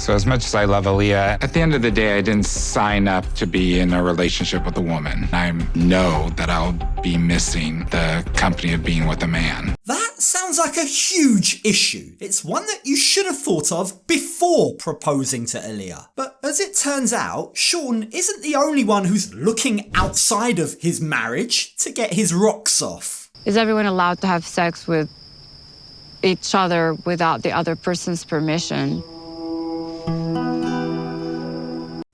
So as much as I love Alliya, at the end of the day, I didn't sign up to be in a relationship with a woman. I know that I'll be missing the company of being with a man. That sounds like a huge issue. It's one that you should have thought of before proposing to Alliya. But as it turns out, Shawn isn't the only one who's looking outside of his marriage to get his rocks off. Is everyone allowed to have sex with each other without the other person's permission?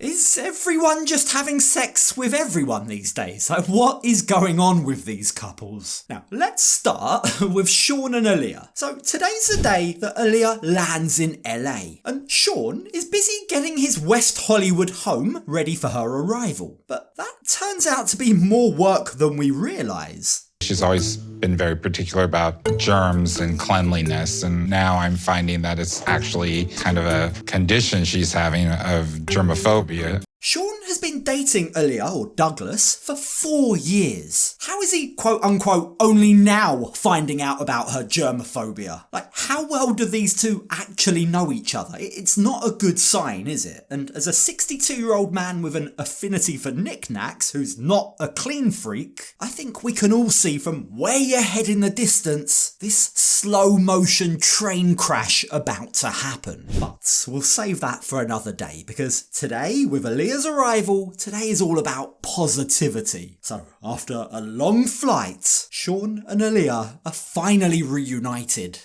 Is everyone just having sex with everyone these days? Like, what is going on with these couples? Now, let's start with Shawn and Alliya. So today's the day that Alliya lands in LA, and Shawn is busy getting his West Hollywood home ready for her arrival. But that turns out to be more work than we realise. She's always been very particular about germs and cleanliness, and now I'm finding that it's actually kind of a condition she's having of germophobia. Shawn has been dating Alliya, or Douglas, for 4 years. How is he, quote unquote, only now finding out about her germophobia? Like, how well do these two actually know each other? It's not a good sign, is it? And as a 62-year-old man with an affinity for knickknacks who's not a clean freak, I think we can all see from way ahead in the distance this slow-motion train crash about to happen. But we'll save that for another day, because today, with Alliya's arrival, today is all about positivity. So, after a long flight, Shawn and Alliya are finally reunited.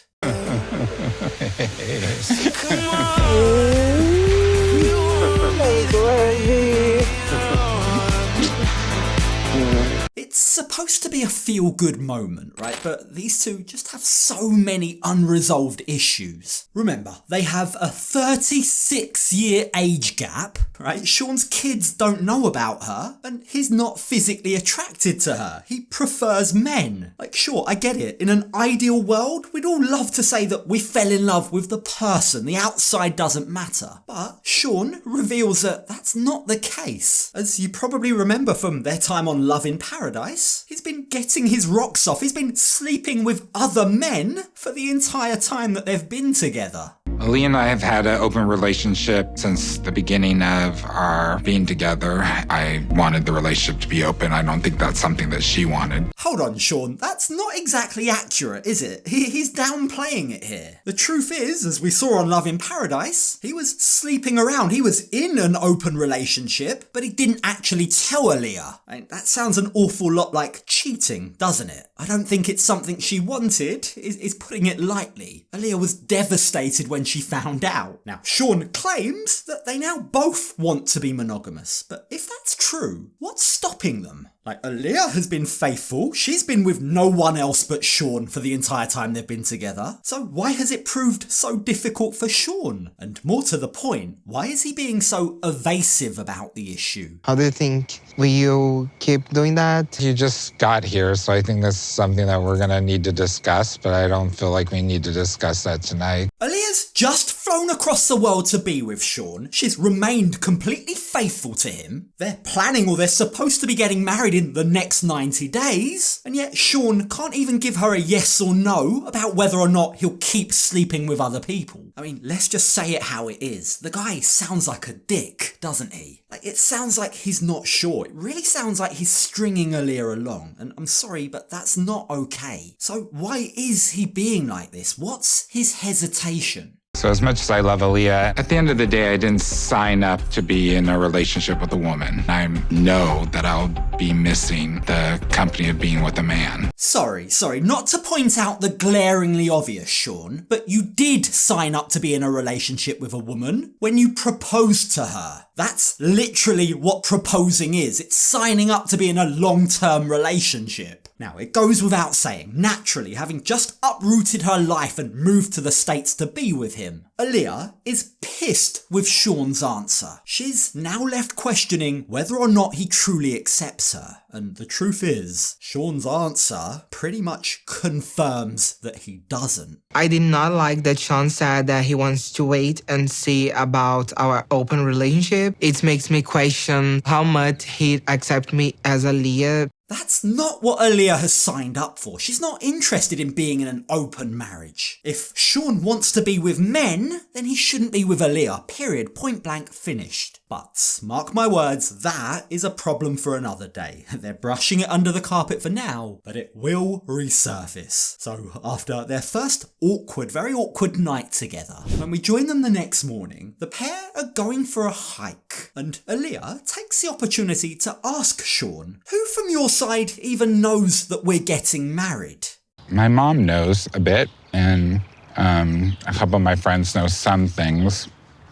It's supposed to be a feel-good moment, right? But these two just have so many unresolved issues. Remember, they have a 36-year age gap, right? Shawn's kids don't know about her, and he's not physically attracted to her. He prefers men. Like, sure, I get it. In an ideal world, we'd all love to say that we fell in love with the person. The outside doesn't matter. But Shawn reveals that that's not the case. As you probably remember from their time on Love in Paradise, he's been getting his rocks off. He's been sleeping with other men for the entire time that they've been together. Alliya and I have had an open relationship since the beginning of our being together. I wanted the relationship to be open. I don't think that's something that she wanted. Hold on, Shawn. That's not exactly accurate, is it? He's downplaying it here. The truth is, as we saw on Love in Paradise, he was sleeping around. He was in an open relationship, but he didn't actually tell Alliya. That sounds an awful lot like cheating, doesn't it? I don't think it's something she wanted, is putting it lightly. Alliya was devastated when she found out. Now, Shawn claims that they now both want to be monogamous, but if that's true, what's stopping them? Like, Alliya has been faithful. She's been with no one else but Shawn for the entire time they've been together. So why has it proved so difficult for Shawn? And more to the point, why is he being so evasive about the issue? How do you think? Will you keep doing that? You just got here, so I think that's something that we're going to need to discuss, but I don't feel like we need to discuss that tonight. Alliya's just flown across the world to be with Shawn. She's remained completely faithful to him. They're planning, or they're supposed to be getting married in the next 90 days, and yet Shawn can't even give her a yes or no about whether or not he'll keep sleeping with other people. I mean, let's just say it how it is. The guy sounds like a dick, doesn't he? Like, it sounds like he's not sure. It really sounds like he's stringing Alliya along, and I'm sorry, but that's not okay. So why is he being like this? What's his hesitation? So as much as I love Alliya, at the end of the day, I didn't sign up to be in a relationship with a woman. I know that I'll be missing the company of being with a man. Sorry, not to point out the glaringly obvious, Shawn, but you did sign up to be in a relationship with a woman when you proposed to her. That's literally what proposing is. It's signing up to be in a long-term relationship. Now, it goes without saying, naturally, having just uprooted her life and moved to the States to be with him, Alliya is pissed with Shawn's answer. She's now left questioning whether or not he truly accepts her. And the truth is, Shawn's answer pretty much confirms that he doesn't. I did not like that Shawn said that he wants to wait and see about our open relationship. It makes me question how much he accepts me as Alliya. That's not what Alliya has signed up for. She's not interested in being in an open marriage. If Shawn wants to be with men, then he shouldn't be with Alliya, period, point blank, finished. But, mark my words, that is a problem for another day. They're brushing it under the carpet for now, but it will resurface. So, after their first very awkward night together, when we join them the next morning, the pair are going for a hike, and Alliya takes the opportunity to ask Shawn, who from your side even knows that we're getting married? My mom knows a bit, and a couple of my friends know some things,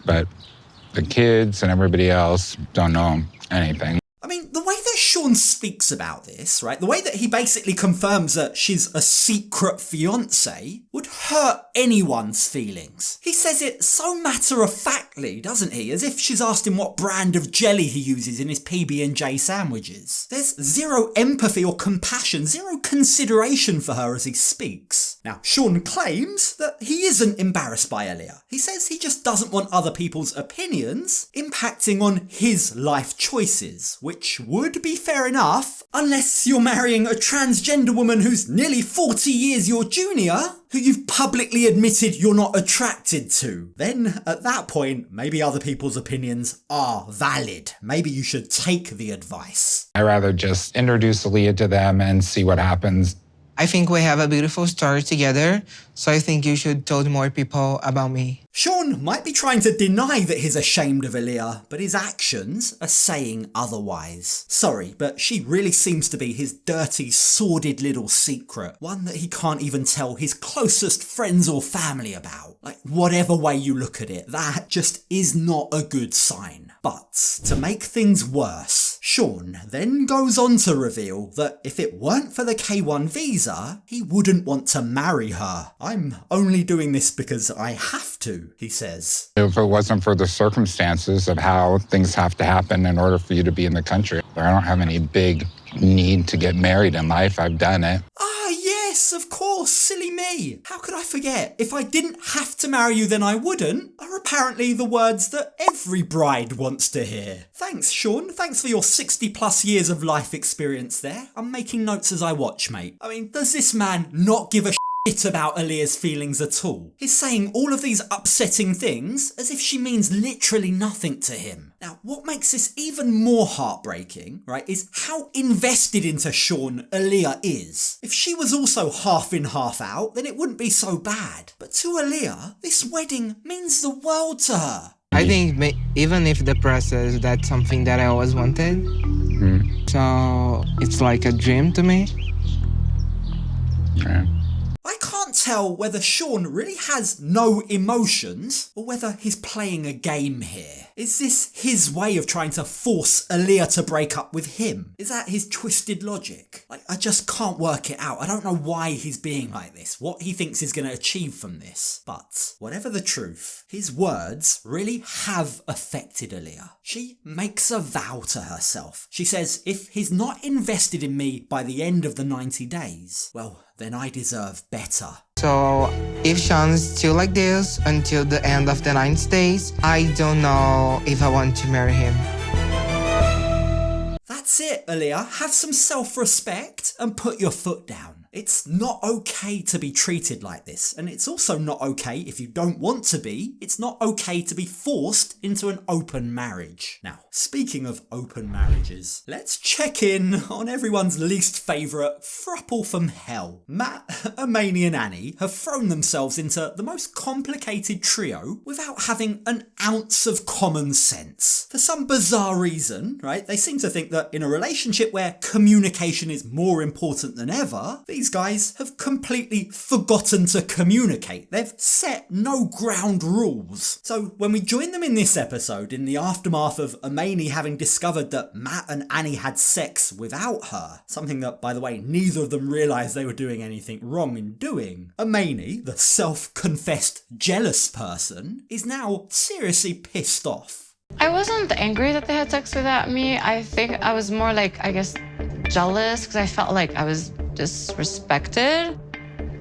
but the kids and everybody else don't know anything. I mean, the way that Shawn speaks about this, right, the way that he basically confirms that she's a secret fiancé would hurt anyone's feelings. He says it so matter-of-factly, doesn't he, as if she's asked him what brand of jelly he uses in his PB&J sandwiches. There's zero empathy or compassion, zero consideration for her as he speaks. Now, Shawn claims that he isn't embarrassed by Alliya. He says he just doesn't want other people's opinions impacting on his life choices, which would be fair enough, unless you're marrying a transgender woman who's nearly 40 years your junior, who you've publicly admitted you're not attracted to. Then, at that point, maybe other people's opinions are valid. Maybe you should take the advice. I'd rather just introduce Alliya to them and see what happens. I think we have a beautiful story together, so I think you should tell more people about me. Shawn might be trying to deny that he's ashamed of Alliya, but his actions are saying otherwise. Sorry, but she really seems to be his dirty, sordid little secret, one that he can't even tell his closest friends or family about. Like, whatever way you look at it, that just is not a good sign. But, to make things worse, Shawn then goes on to reveal that if it weren't for the K1 visa, he wouldn't want to marry her. I'm only doing this because I have to, he says. If it wasn't for the circumstances of how things have to happen in order for you to be in the country, I don't have any big need to get married in life. I've done it. Yes, of course, silly me. How could I forget? If I didn't have to marry you, then I wouldn't, are apparently the words that every bride wants to hear. Thanks, Shawn. Thanks for your 60 plus years of life experience there. I'm making notes as I watch, mate. I mean, does this man not give a shit about Alliya's feelings at all? He's saying all of these upsetting things as if she means literally nothing to him. Now, what makes this even more heartbreaking, right, is how invested into Shawn Alliya is. If she was also half in, half out, then it wouldn't be so bad. But to Alliya, this wedding means the world to her. I think even if the process, that's something that I always wanted. So it's like a dream to me. Yeah. I can't tell whether Shawn really has no emotions or whether he's playing a game here. Is this his way of trying to force Alliya to break up with him? Is that his twisted logic? I just can't work it out. I don't know why he's being like this, what he thinks he's going to achieve from this. But whatever the truth, his words really have affected Alliya. She makes a vow to herself. She says, if he's not invested in me by the end of the 90 days, well, then I deserve better. So if Shawn's still like this until the end of the 9 days, I don't know if I want to marry him. That's it, Alliya. Have some self-respect and put your foot down. It's not okay to be treated like this, and it's also not okay if you don't want to be. It's not okay to be forced into an open marriage. Now, speaking of open marriages, let's check in on everyone's least favourite throuple from hell. Matt, Amani and Annie have thrown themselves into the most complicated trio without having an ounce of common sense. For some bizarre reason, right, they seem to think that in a relationship where communication is more important than ever, these guys have completely forgotten to communicate. They've set no ground rules. So when we join them in this episode, in the aftermath of Amani having discovered that Matt and Annie had sex without her, something that, by the way, neither of them realised they were doing anything wrong in doing, Amani, the self-confessed jealous person, is now seriously pissed off. I wasn't angry that they had sex without me. I think I was more like, I guess, jealous because I felt like I was disrespected.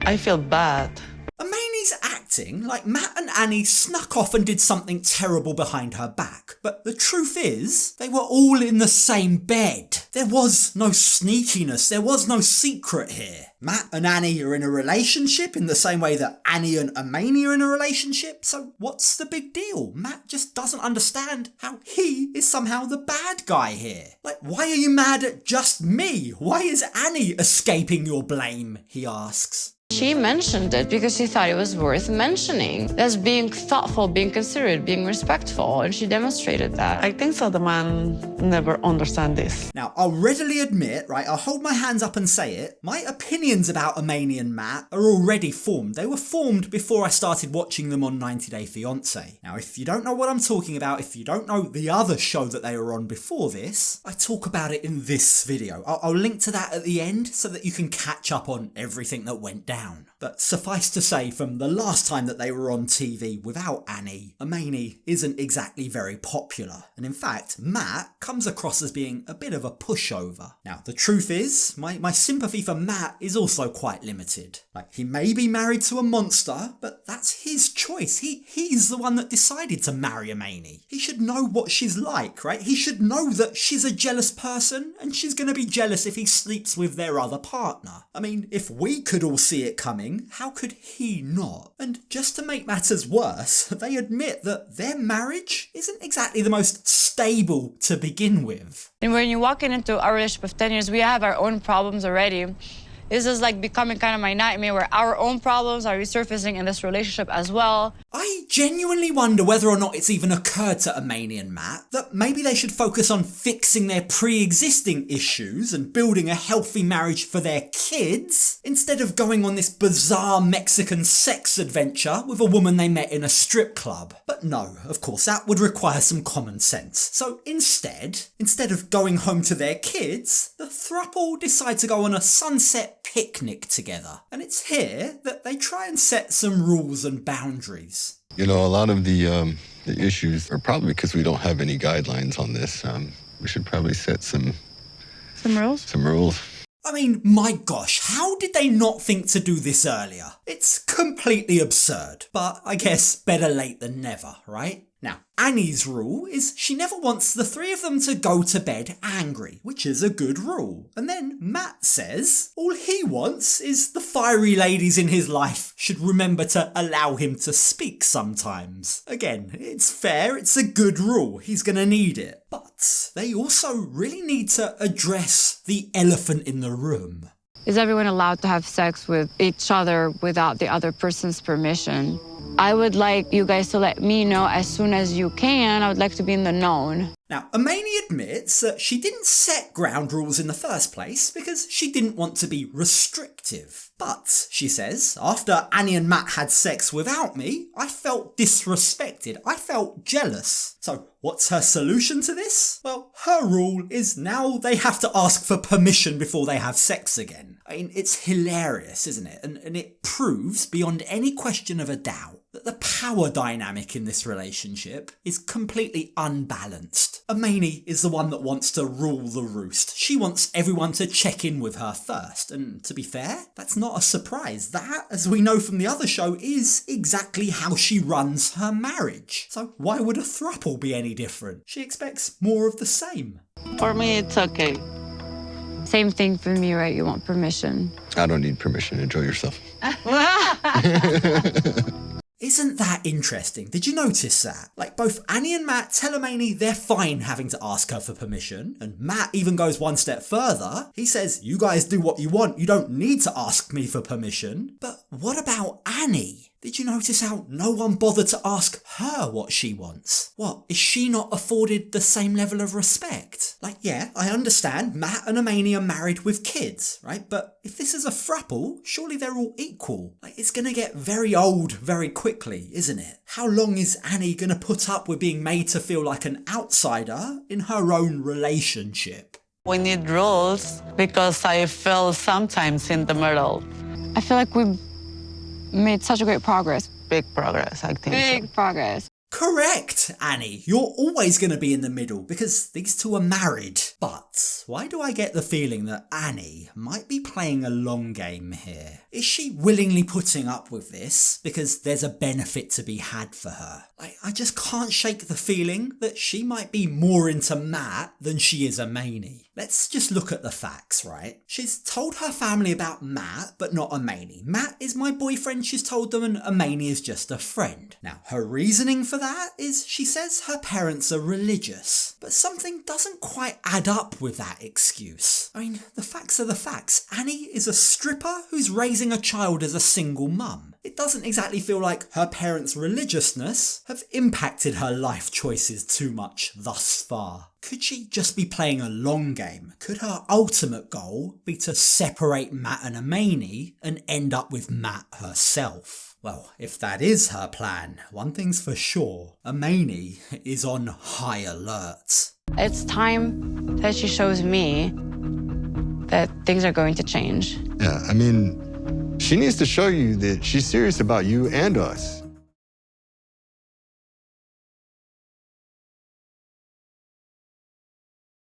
I feel bad. Amani's acting like Matt and Annie snuck off and did something terrible behind her back. But the truth is, they were all in the same bed. There was no sneakiness, there was no secret here. Matt and Annie are in a relationship in the same way that Annie and Amani are in a relationship, so what's the big deal? Matt just doesn't understand how he is somehow the bad guy here. Like, why are you mad at just me? Why is Annie escaping your blame? He asks. She mentioned it because she thought it was worth mentioning. That's being thoughtful, being considerate, being respectful, and she demonstrated that. I think so the man never understand this. Now, I'll readily admit, right, I'll hold my hands up and say it, my opinions about Amani and Matt are already formed. They were formed before I started watching them on 90 Day Fiancé. Now, if you don't know what I'm talking about, if you don't know the other show that they were on before this, I talk about it in this video. I'll link to that at the end so that you can catch up on everything that went down. But suffice to say, from the last time that they were on TV without Annie, Amani isn't exactly very popular. And in fact, Matt comes across as being a bit of a pushover. Now, the truth is, my sympathy for Matt is also quite limited. Like, he may be married to a monster, but that's his choice. He's the one that decided to marry Amani. He should know what she's like, right? He should know that she's a jealous person, and she's going to be jealous if he sleeps with their other partner. I mean, if we could all see it coming, how could he not? And just to make matters worse, they admit that their marriage isn't exactly the most stable to begin with. And when you walk into our relationship of 10 years, we have our own problems already. This is like becoming kind of my nightmare where our own problems are resurfacing in this relationship as well. I genuinely wonder whether or not it's even occurred to Amani and Matt that maybe they should focus on fixing their pre-existing issues and building a healthy marriage for their kids instead of going on this bizarre Mexican sex adventure with a woman they met in a strip club. But no, of course, that would require some common sense. So instead of going home to their kids, the throuple decide to go on a sunset picnic together. And it's here that they try and set some rules and boundaries. You know, a lot of the issues are probably because we don't have any guidelines on this. We should probably set some rules? Some rules. I mean, my gosh, how did they not think to do this earlier? It's completely absurd, but I guess better late than never, right? Now, Annie's rule is she never wants the three of them to go to bed angry, which is a good rule. And then Matt says all he wants is the fiery ladies in his life should remember to allow him to speak sometimes. Again, it's fair, it's a good rule, he's gonna need it. But they also really need to address the elephant in the room. Is everyone allowed to have sex with each other without the other person's permission? I would like you guys to let me know as soon as you can. I would like to be in the known. Now, Amani admits that she didn't set ground rules in the first place because she didn't want to be restrictive. But, she says, after Annie and Matt had sex without me, I felt disrespected. I felt jealous. So, what's her solution to this? Well, her rule is now they have to ask for permission before they have sex again. I mean, it's hilarious, isn't it? And it proves, beyond any question of a doubt, that the power dynamic in this relationship is completely unbalanced. Amani is the one that wants to rule the roost. She wants everyone to check in with her first. And to be fair, that's not a surprise. That, as we know from the other show, is exactly how she runs her marriage. So why would a throuple be any different? She expects more of the same. For me, it's okay. Same thing for me, right? You want permission. I don't need permission. Enjoy yourself. Isn't that interesting? Did you notice that? Like, both Annie and Matt tell Amani they're fine having to ask her for permission, and Matt even goes one step further. He says, you guys do what you want, you don't need to ask me for permission. But what about Annie? Did you notice how no one bothered to ask her what she wants? What, is she not afforded the same level of respect? Like, yeah, I understand Matt and Amani are married with kids, right? But if this is a throuple, surely they're all equal. Like, it's gonna get very old very quickly, isn't it? How long is Annie gonna put up with being made to feel like an outsider in her own relationship? We need rules because I feel sometimes in the middle. I feel like we've made such a great progress. Big progress, I think. Big progress. Correct, Annie. You're always going to be in the middle because these two are married. But why do I get the feeling that Annie might be playing a long game here? Is she willingly putting up with this because there's a benefit to be had for her? I just can't shake the feeling that she might be more into Matt than she is Amani. Let's just look at the facts, right? She's told her family about Matt, but not Amani. Matt is my boyfriend, she's told them, and Amani is just a friend. Now, her reasoning for that is she says her parents are religious, but something doesn't quite add up with that excuse. I mean, the facts are the facts. Annie is a stripper who's raising a child as a single mum. It doesn't exactly feel like her parents' religiousness have impacted her life choices too much thus far. Could she just be playing a long game? Could her ultimate goal be to separate Matt and Amani and end up with Matt herself? Well, if that is her plan, one thing's for sure, Amani is on high alert. It's time that she shows me that things are going to change. Yeah, I mean, she needs to show you that she's serious about you and us.